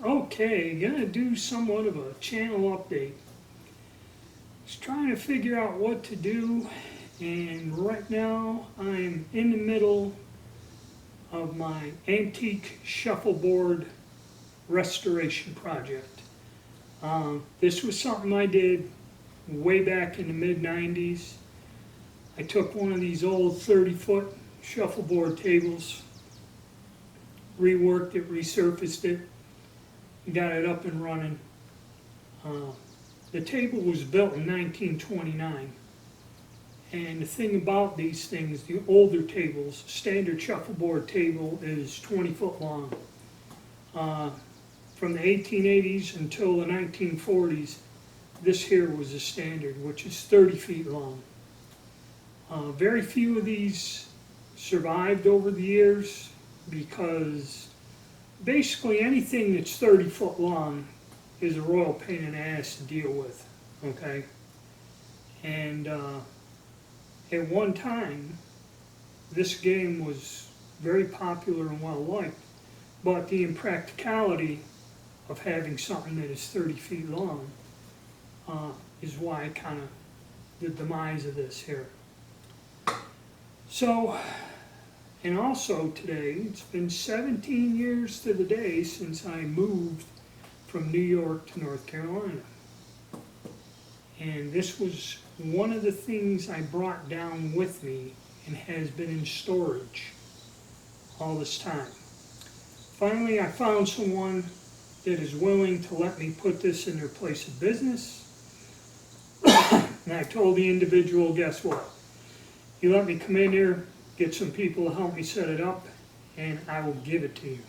Okay, gonna do somewhat of a channel update. Just trying to figure out what to do, and right now I'm in the middle of my antique shuffleboard restoration project. This was something I did way back in the mid-90s. I took one of these old 30-foot shuffleboard tables, reworked it, resurfaced it, got it up and running. The table was built in 1929, and the thing about these things, the older tables, standard shuffleboard table is 20 foot long. From the 1880s until the 1940s, this here was the standard, which is 30 feet long. Very few of these survived over the years because basically anything that's 30 foot long is a royal pain in the ass to deal with, okay? And at one time, this game was very popular and well liked, but the impracticality of having something that is 30 feet long is why kind of the demise of this here. So, and also today, it's been 17 years to the day since I moved from New York to North Carolina. And this was one of the things I brought down with me and has been in storage all this time. Finally, I found someone that is willing to let me put this in their place of business. And I told the individual, guess what? You let me come in here, get some people to help me set it up, and I will give it to you.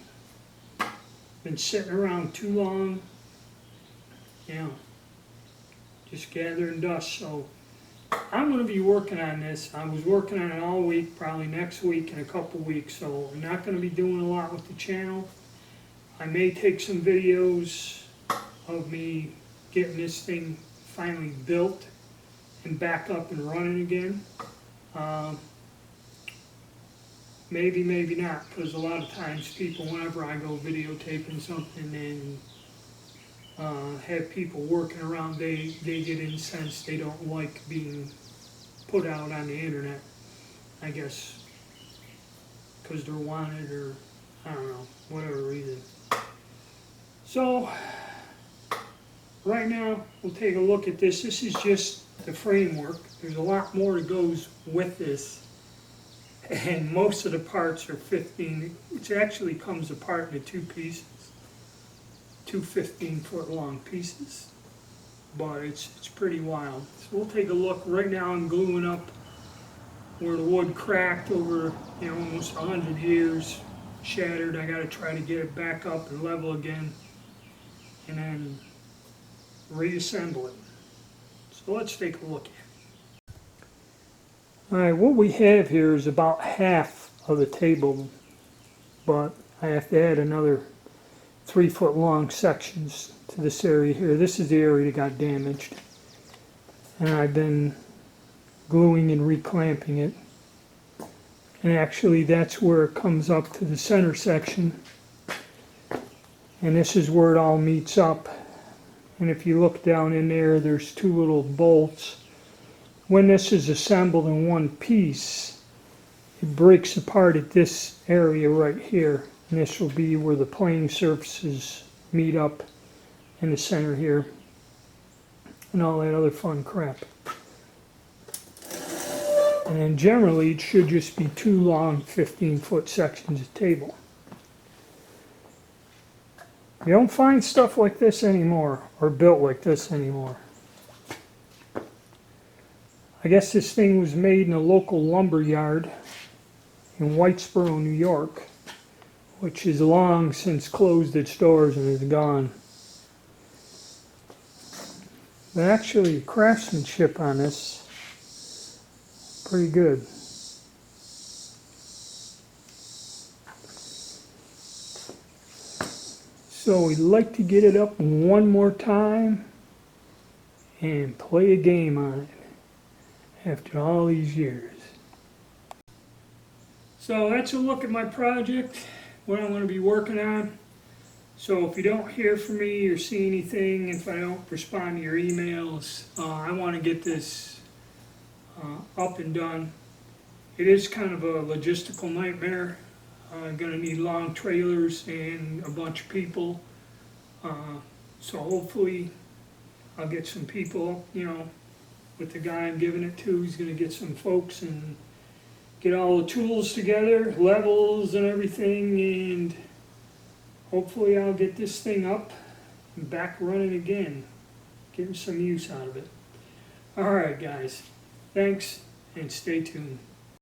Been sitting around too long, just gathering dust. So I'm going to be working on this. I was working on it all week, probably next week and a couple weeks, so I'm not going to be doing a lot with the channel. I may take some videos of me getting this thing finally built and back up and running again. Maybe, maybe not, because a lot of times people, whenever I go videotaping something and have people working around, they get incensed. They don't like being put out on the internet, I guess, because they're wanted or, I don't know, whatever reason. So, right now, we'll take a look at this. This is just the framework. There's a lot more that goes with this. And most of the parts are 15. It actually comes apart into two pieces, two 15-foot long pieces. But it's pretty wild. So we'll take a look. Right now I'm gluing up where the wood cracked over almost 100 years, shattered. I got to try to get it back up and level again, and then reassemble it. So let's take a look at it. Alright, what we have here is about half of the table, but I have to add another 3-foot long sections to this area here. This is the area that got damaged, and I've been gluing and reclamping it. And actually that's where it comes up to the center section, and this is where it all meets up. And if you look down in there, there's two little bolts. When this is assembled in one piece, it breaks apart at this area right here. And this will be where the playing surfaces meet up in the center here. And all that other fun crap. And then generally it should just be two long 15-foot sections of table. You don't find stuff like this anymore, or built like this anymore. I guess this thing was made in a local lumber yard in Whitesboro, New York, which is long since closed its doors and is gone. But actually, the craftsmanship on this, pretty good. So we'd like to get it up one more time and play a game on it after all these years. So that's a look at my project, what I'm going to be working on. So if you don't hear from me or see anything, if I don't respond to your emails, I want to get this up and done. It is kind of a logistical nightmare. I'm going to need long trailers and a bunch of people. So hopefully I'll get some people, with the guy I'm giving it to. He's going to get some folks and get all the tools together, levels and everything, and hopefully I'll get this thing up and back running again, getting some use out of it. All right, guys, thanks, and stay tuned.